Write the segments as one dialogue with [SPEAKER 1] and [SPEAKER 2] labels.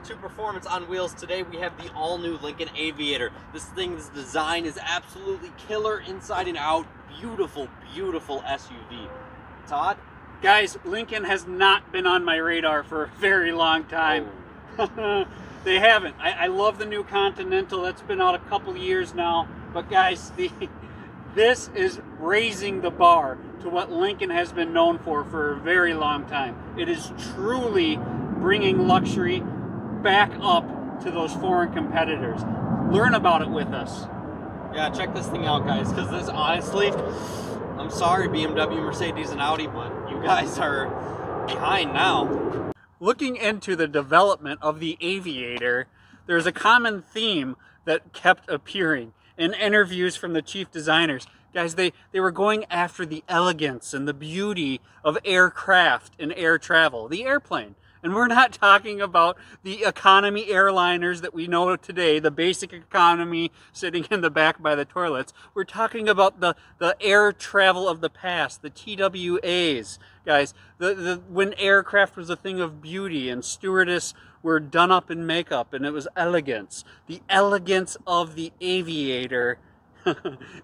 [SPEAKER 1] back to Performance on Wheels. Today we have the all-new Lincoln Aviator. This thing's design is absolutely killer inside and out. Beautiful, beautiful SUV. Todd?
[SPEAKER 2] Guys, Lincoln has not been on my radar for a very long time. Oh. They haven't. I love the new Continental. That's been out a couple years now. But guys, this is raising the bar to what Lincoln has been known for a very long time. It is truly bringing luxury back up to those foreign competitors. Learn about it with us.
[SPEAKER 1] Yeah, check this thing out, guys, because this, honestly, I'm sorry, BMW, Mercedes, and Audi, but you guys are behind now.
[SPEAKER 2] Looking into the development of the Aviator, there's a common theme that kept appearing in interviews from the chief designers. Guys, they were going after the elegance and the beauty of aircraft and air travel, the airplane. And we're not talking about the economy airliners that we know today, the basic economy sitting in the back by the toilets. We're talking about the air travel of the past, the TWAs. Guys, when aircraft was a thing of beauty and stewardess were done up in makeup and it was elegance. The elegance of the Aviator.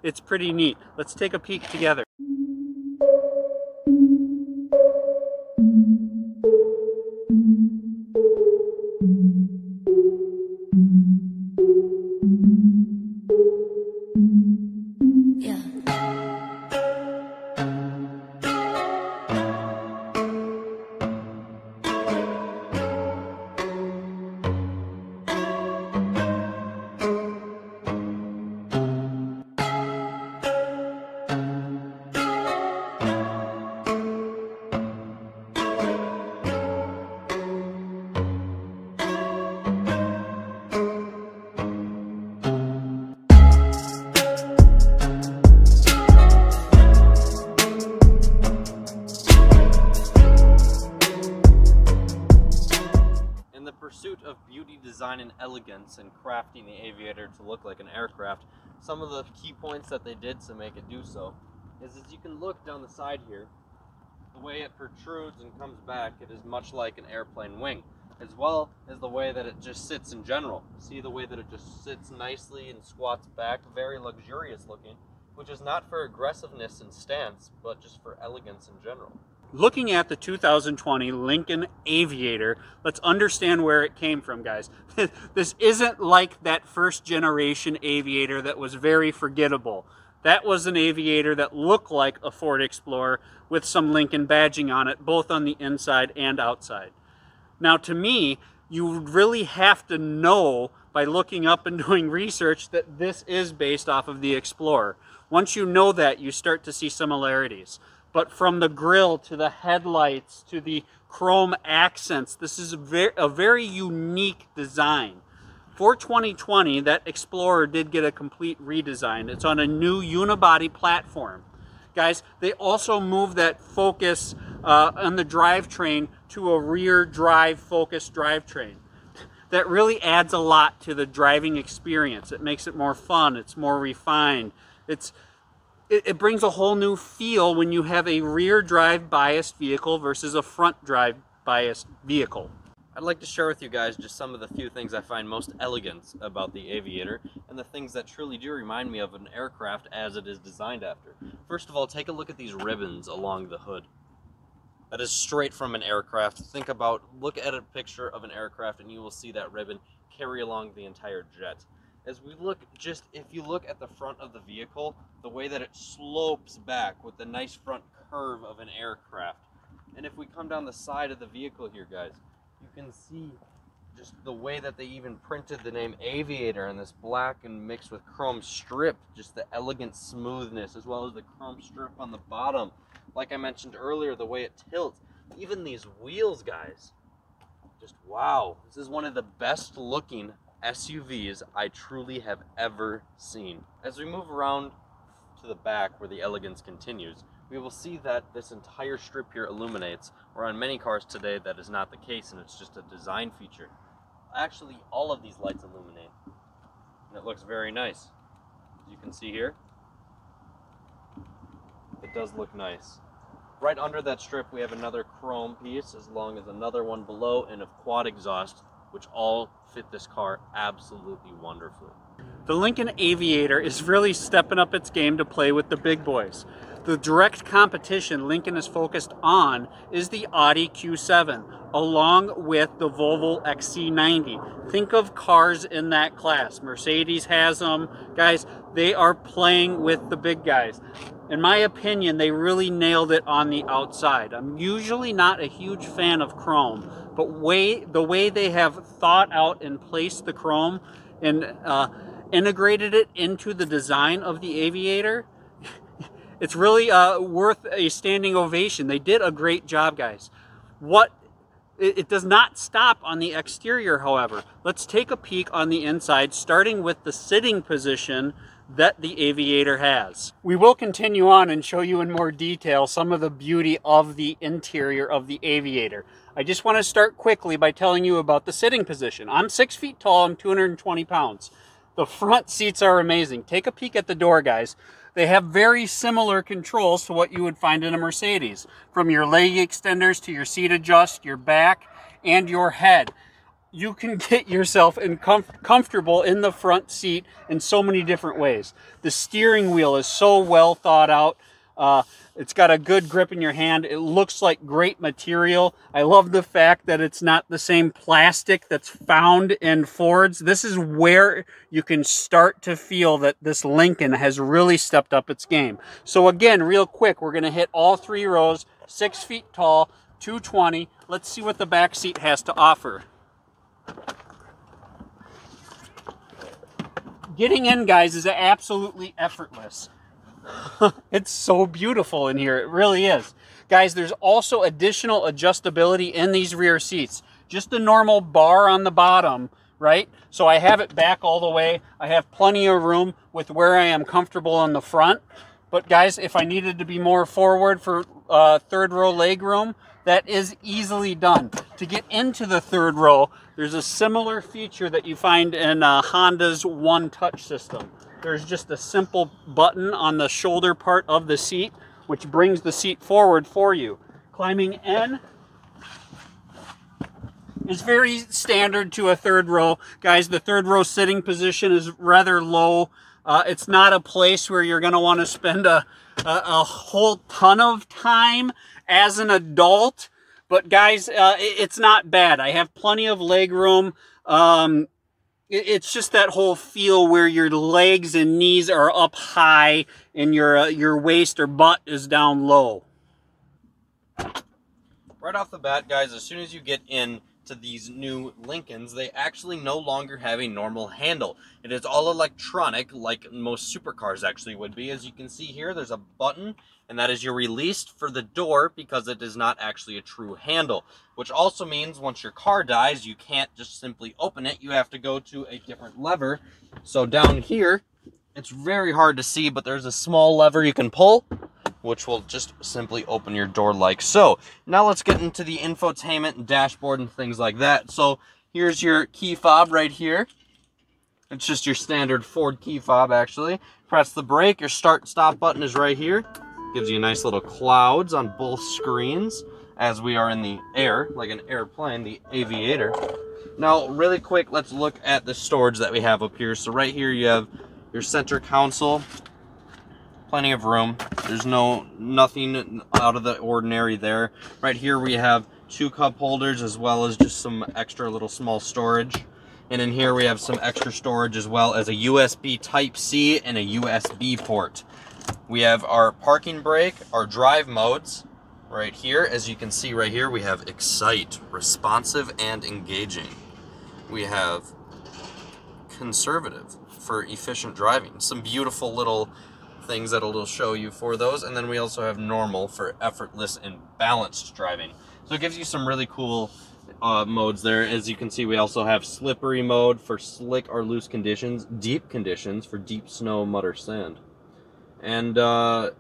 [SPEAKER 2] It's pretty neat. Let's take a peek together.
[SPEAKER 1] Pursuit of beauty, design, and elegance, and crafting the Aviator to look like an aircraft, some of the key points that they did to make it do so is, as you can look down the side here, the way it protrudes and comes back, it is much like an airplane wing, as well as the way that it just sits in general. See the way that it just sits nicely and squats back, very luxurious looking, which is not for aggressiveness and stance, but just for elegance in general.
[SPEAKER 2] Looking at the 2020 Lincoln Aviator, let's understand where it came from, guys. This isn't like that first generation Aviator that was very forgettable. That was an Aviator that looked like a Ford Explorer with some Lincoln badging on it, both on the inside and outside. Now, to me, you really have to know by looking up and doing research that this is based off of the Explorer. Once you know that, you start to see similarities. But from the grille to the headlights to the chrome accents, this is a very unique design. For 2020, that Explorer did get a complete redesign. It's on a new unibody platform. Guys, they also moved that focus on the drivetrain to a rear drive focused drivetrain. That really adds a lot to the driving experience. It makes it more fun, it's more refined. It brings a whole new feel when you have a rear drive biased vehicle versus a front drive biased vehicle.
[SPEAKER 1] I'd like to share with you guys just some of the few things I find most elegant about the Aviator and the things that truly do remind me of an aircraft as it is designed after. First of all, take a look at these ribbons along the hood. That is straight from an aircraft. Look at a picture of an aircraft and you will see that ribbon carry along the entire jet. As we look, if you look at the front of the vehicle, the way that it slopes back with the nice front curve of an aircraft. And if we come down the side of the vehicle here, guys, you can see just the way that they even printed the name Aviator in this black and mixed with chrome strip, just the elegant smoothness, as well as the chrome strip on the bottom. Like I mentioned earlier, the way it tilts, even these wheels, guys, just wow. This is one of the best looking SUVs I truly have ever seen. As we move around to the back where the elegance continues, we will see that this entire strip here illuminates, where on many cars today that is not the case and it's just a design feature. Actually, all of these lights illuminate and it looks very nice. As you can see here, it does look nice. Right under that strip we have another chrome piece, as long as another one below and a quad exhaust which all fit this car absolutely wonderfully.
[SPEAKER 2] The Lincoln Aviator is really stepping up its game to play with the big boys. The direct competition Lincoln is focused on is the Audi Q7, along with the Volvo XC90. Think of cars in that class. Mercedes has them. Guys, they are playing with the big guys. In my opinion, they really nailed it on the outside. I'm usually not a huge fan of chrome, but the way they have thought out and placed the chrome and integrated it into the design of the Aviator, it's really worth a standing ovation. They did a great job, guys. It does not stop on the exterior, however. Let's take a peek on the inside, starting with the sitting position that the Aviator has. We will continue on and show you in more detail some of the beauty of the interior of the Aviator. I just want to start quickly by telling you about the sitting position. I'm 6 feet tall, I'm 220 pounds. The front seats are amazing. Take a peek at the door, guys. They have very similar controls to what you would find in a Mercedes, from your leg extenders to your seat adjust, your back, and your head. You can get yourself comfortable in the front seat in so many different ways. The steering wheel is so well thought out. It's got a good grip in your hand. It looks like great material. I love the fact that it's not the same plastic that's found in Fords. This is where you can start to feel that this Lincoln has really stepped up its game. So again, real quick, we're gonna hit all 3 rows, 6 feet tall, 220. Let's see what the back seat has to offer. Getting in, guys, is absolutely effortless. It's so beautiful in here. It really is. Guys, there's also additional adjustability in these rear seats. Just a normal bar on the bottom, right? So I have it back all the way. I have plenty of room with where I am comfortable on the front. But guys, if I needed to be more forward for third row leg room, that is easily done. To get into the third row, there's a similar feature that you find in Honda's One Touch system. There's just a simple button on the shoulder part of the seat, which brings the seat forward for you. Climbing in is very standard to a third row. Guys, the third row sitting position is rather low. It's not a place where you're gonna wanna spend a whole ton of time as an adult, but guys, it's not bad. I have plenty of leg room. It's just that whole feel where your legs and knees are up high and your waist or butt is down low.
[SPEAKER 1] Right off the bat, guys, as soon as you get in to these new Lincolns, they actually no longer have a normal handle. It is all electronic, like most supercars actually would be. As you can see here, there's a button, and that is your release for the door, because it is not actually a true handle. Which also means once your car dies, you can't just simply open it. You have to go to a different lever. So down here, it's very hard to see, but there's a small lever you can pull, which will just simply open your door like so. Now let's get into the infotainment and dashboard and things like that. So here's your key fob right here. It's just your standard Ford key fob, actually. Press the brake, your start and stop button is right here. Gives you nice little clouds on both screens as we are in the air, like an airplane, the Aviator. Now, really quick, let's look at the storage that we have up here. So right here you have your center console. Plenty of room. There's nothing out of the ordinary there. Right here we have 2 cup holders as well as just some extra little small storage. And in here we have some extra storage as well as a USB Type-C and a USB port. We have our parking brake, our drive modes right here. As you can see right here, we have Excite, responsive and engaging. We have conservative for efficient driving. Some beautiful little things that it'll show you for those. And then we also have normal for effortless and balanced driving. So it gives you some really cool modes there. As you can see, we also have slippery mode for slick or loose conditions, deep conditions for deep snow, mud, or sand. And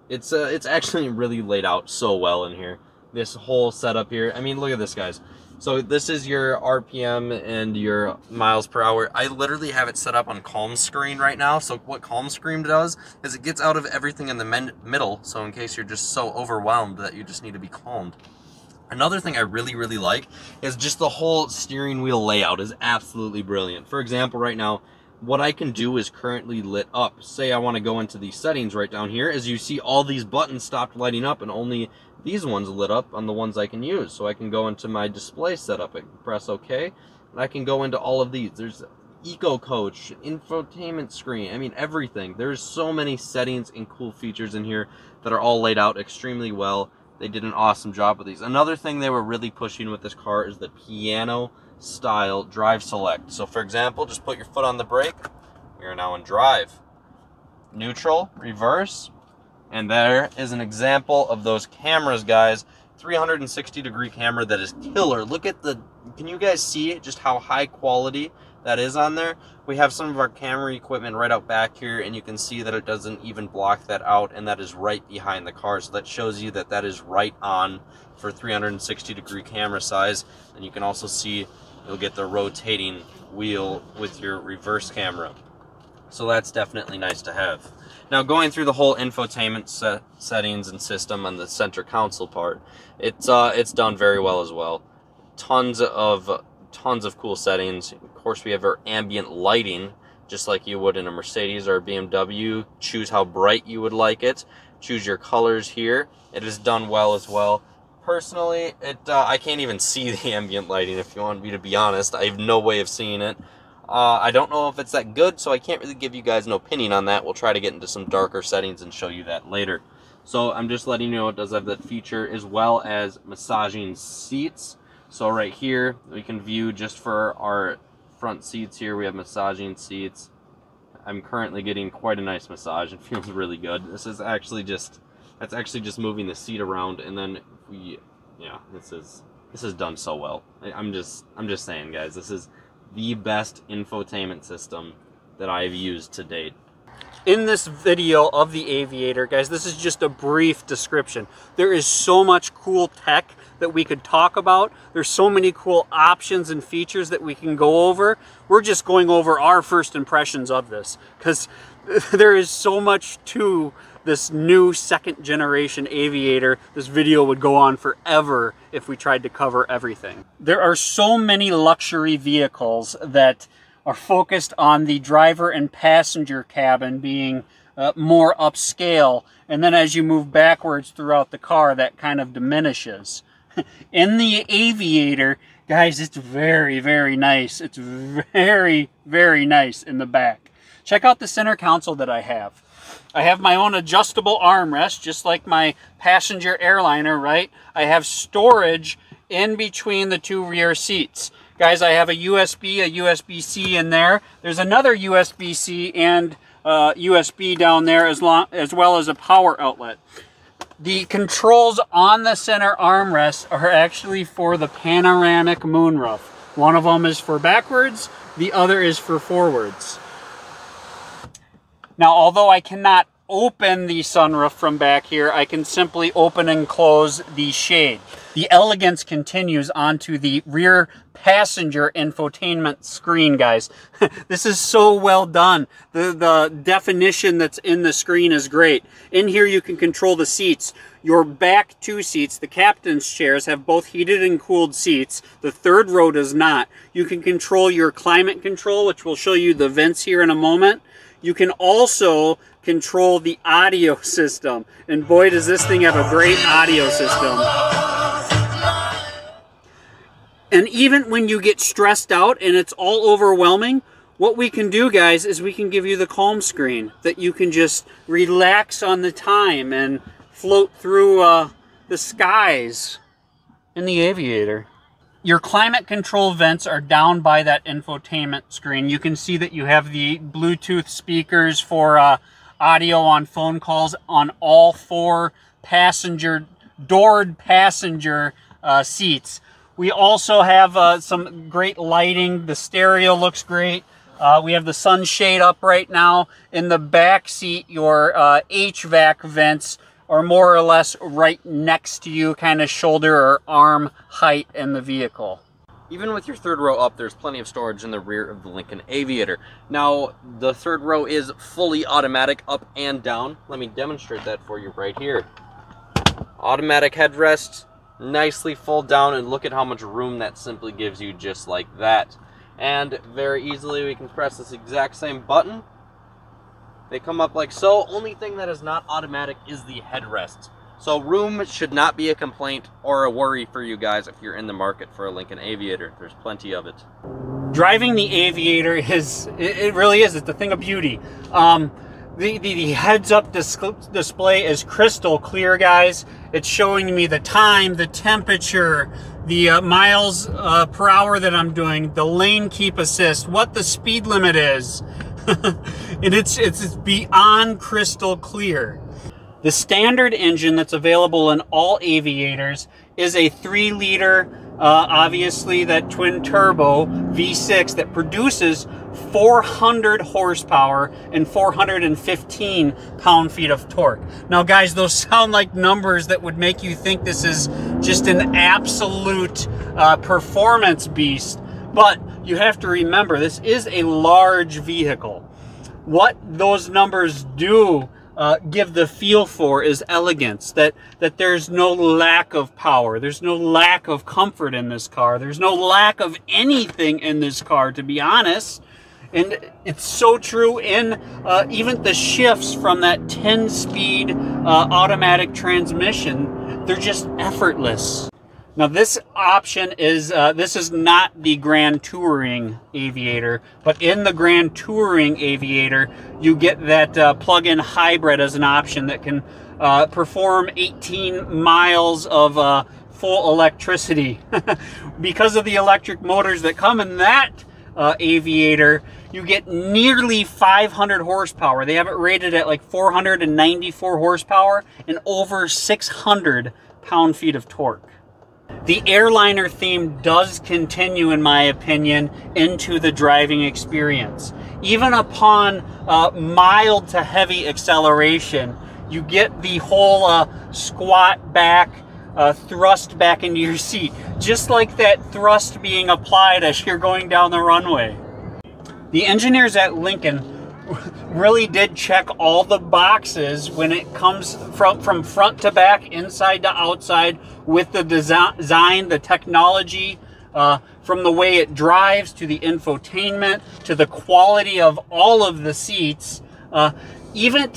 [SPEAKER 1] it's actually really laid out so well in here. This whole setup here. I mean, look at this, guys. So this is your RPM and your miles per hour. I literally have it set up on calm screen right now. So what calm screen does is it gets out of everything in the middle. So in case you're just so overwhelmed that you just need to be calmed. Another thing I really like is just the whole steering wheel layout is absolutely brilliant. For example, right now, what I can do is currently lit up. Say I want to go into these settings right down here. As you see, all these buttons stopped lighting up and only these ones lit up on the ones I can use. So I can go into my display setup and press OK, and I can go into all of these. There's Eco Coach, infotainment screen, I mean everything. There's so many settings and cool features in here that are all laid out extremely well. They did an awesome job with these. Another thing they were really pushing with this car is the piano style drive select. So for example, just put your foot on the brake. We are now in drive. Neutral, reverse, and there is an example of those cameras, guys. 360-degree camera that is killer. Look at the, can you guys see just how high quality that is on there? We have some of our camera equipment right out back here, and you can see that it doesn't even block that out, and that is right behind the car. So that shows you that that is right on for 360-degree camera size. And you can also see you'll get the rotating wheel with your reverse camera. So that's definitely nice to have. Now, going through the whole infotainment settings and system on the center console part, it's done very well as well. Tons of cool settings. Of course, we have our ambient lighting, just like you would in a Mercedes or a BMW. Choose how bright you would like it. Choose your colors here. It is done well as well. Personally, I can't even see the ambient lighting, if you want me to be honest. I have no way of seeing it. I don't know if it's that good, so I can't really give you guys an opinion on that. We'll try to get into some darker settings and show you that later. So I'm just letting you know it does have that feature, as well as massaging seats. So right here, we can view just for our front seats here, we have massaging seats. I'm currently getting quite a nice massage. It feels really good. This is actually just, that's actually just moving the seat around, and then this is done so well. I'm just saying, guys, this is the best infotainment system that I've used to date.
[SPEAKER 2] In this video of the Aviator, guys, this is just a brief description. There is so much cool tech that we could talk about. There's so many cool options and features that we can go over. We're just going over our first impressions of this, because there is so much to this new second generation Aviator. This video would go on forever if we tried to cover everything. There are so many luxury vehicles that are focused on the driver and passenger cabin being more upscale, and then as you move backwards throughout the car, that kind of diminishes. In the Aviator, guys, it's very, very nice. It's very, very nice in the back. Check out the center console that I have. I have my own adjustable armrest, just like my passenger airliner, right? I have storage in between the two rear seats. Guys, I have a USB-C in there. There's another USB-C and USB down there, as well as a power outlet. The controls on the center armrest are actually for the panoramic moonroof. One of them is for backwards, the other is for forwards. Now, although I cannot open the sunroof from back here, I can simply open and close the shade. The elegance continues onto the rear passenger infotainment screen, guys. This is so well done. The definition that's in the screen is great. In here you can control the seats. Your back two seats, the captain's chairs, have both heated and cooled seats. The third row does not. You can control your climate control, which will show you the vents here in a moment. You can also control the audio system. And boy, does this thing have a great audio system. And even when you get stressed out and it's all overwhelming, what we can do, guys, is we can give you the calm screen that you can just relax on the time and float through the skies in the Aviator. Your climate control vents are down by that infotainment screen. You can see that you have the Bluetooth speakers for audio on phone calls on all four doored passenger seats. We also have some great lighting. The stereo looks great. We have the sunshade up right now. In the back seat, your HVAC vents are more or less right next to you, kind of shoulder or arm height in the vehicle.
[SPEAKER 1] Even with your third row up, there's plenty of storage in the rear of the Lincoln Aviator. Now, the third row is fully automatic up and down. Let me demonstrate that for you right here. Automatic headrest, nicely fold down, and look at how much room that simply gives you just like that. And very easily we can press this exact same button. They come up like so. Only thing that is not automatic is the headrest. So room should not be a complaint or a worry for you guys if you're in the market for a Lincoln Aviator. There's plenty of it.
[SPEAKER 2] Driving the Aviator it really is. It's a thing of beauty. The heads-up display is crystal clear, guys. It's showing me the time, the temperature, the miles per hour that I'm doing, the lane keep assist, what the speed limit is. And it's beyond crystal clear. The standard engine that's available in all Aviators is a 3-liter, obviously that twin turbo V6 that produces 400 horsepower and 415 pound-feet of torque. Now guys, those sound like numbers that would make you think this is just an absolute performance beast, but you have to remember this is a large vehicle. What those numbers do give the feel for is elegance, that there's no lack of power, there's no lack of comfort in this car, there's no lack of anything in this car, to be honest. And it's so true in even the shifts from that 10-speed automatic transmission, they're just effortless. Now this option is, this is not the Grand Touring Aviator, but in the Grand Touring Aviator, you get that plug-in hybrid as an option that can perform 18 miles of full electricity. Because of the electric motors that come in that Aviator, you get nearly 500 horsepower. They have it rated at like 494 horsepower and over 600 pound-feet of torque. The airliner theme does continue, in my opinion, into the driving experience. Even upon mild to heavy acceleration, you get the whole squat back, thrust back into your seat, just like that thrust being applied as you're going down the runway. The engineers at Lincoln really did check all the boxes when it comes from front to back, inside to outside, with the design, the technology, from the way it drives to the infotainment to the quality of all of the seats. Even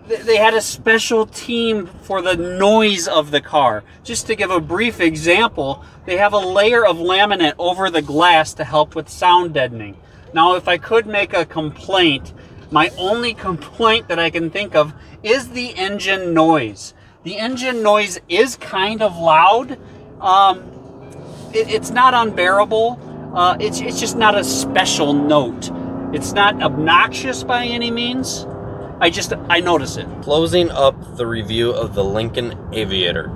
[SPEAKER 2] they had a special team for the noise of the car. Just to give a brief example, they have a layer of laminate over the glass to help with sound deadening. Now, if I could make a complaint, my only complaint that I can think of is the engine noise. The engine noise is kind of loud. It's not unbearable. It's just not a special note. It's not obnoxious by any means. I notice it.
[SPEAKER 1] Closing up the review of the Lincoln Aviator.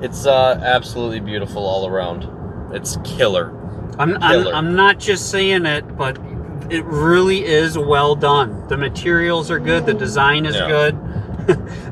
[SPEAKER 1] It's absolutely beautiful all around. It's killer.
[SPEAKER 2] I'm not just saying it, but it really is well done. The materials are good. The design is good.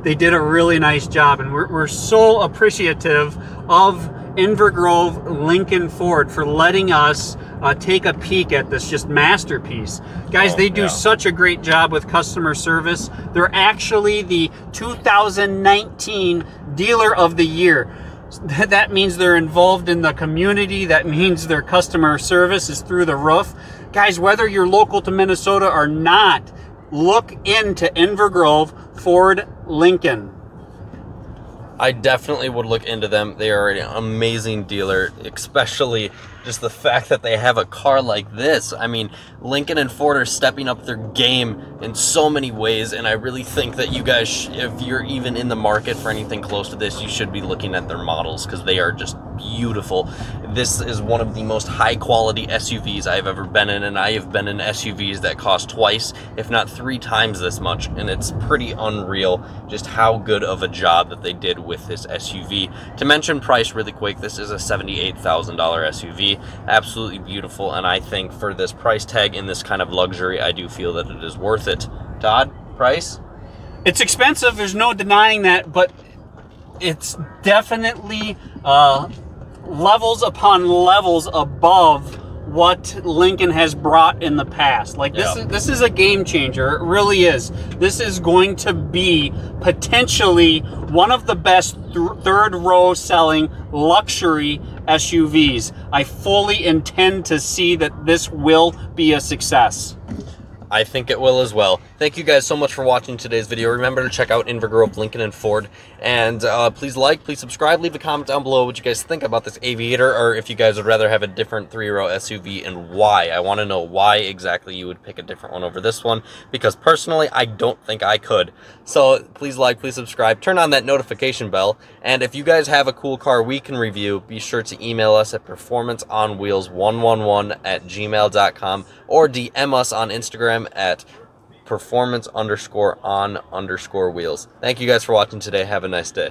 [SPEAKER 2] They did a really nice job, and we're so appreciative of Inver Grove Lincoln Ford for letting us take a peek at this just masterpiece. Guys, they do such a great job with customer service. They're actually the 2019 Dealer of the Year. That means they're involved in the community. That means their customer service is through the roof. Guys, whether you're local to Minnesota or not, look into Inver Grove Ford Lincoln.
[SPEAKER 1] I definitely would look into them. They are an amazing dealer, especially just the fact that they have a car like this. I mean, Lincoln and Ford are stepping up their game in so many ways, and I really think that you guys, if you're even in the market for anything close to this, you should be looking at their models because they are just beautiful. This is one of the most high-quality SUVs I've ever been in, and I have been in SUVs that cost twice, if not 3 times this much, and it's pretty unreal just how good of a job that they did with this SUV. To mention price really quick, this is a $78,000 SUV. Absolutely beautiful, and I think for this price tag in this kind of luxury, I do feel that it is worth it. Todd, price?
[SPEAKER 2] It's expensive, there's no denying that, but it's definitely levels upon levels above what Lincoln has brought in the past. Like this is a game changer. It really is. This is going to be potentially one of the best third row selling luxury SUVs. I fully intend to see that this will be a success.
[SPEAKER 1] I think it will as well. Thank you guys so much for watching today's video. Remember to check out Invergrove, Lincoln, and Ford. And please like, please subscribe, leave a comment down below what you guys think about this Aviator, or if you guys would rather have a different three-row SUV and why. I want to know why exactly you would pick a different one over this one, because personally, I don't think I could. So please like, please subscribe, turn on that notification bell, and if you guys have a cool car we can review, be sure to email us at performanceonwheels111@gmail.com or DM us on Instagram at performance_on_wheels. Thank you guys for watching today. Have a nice day.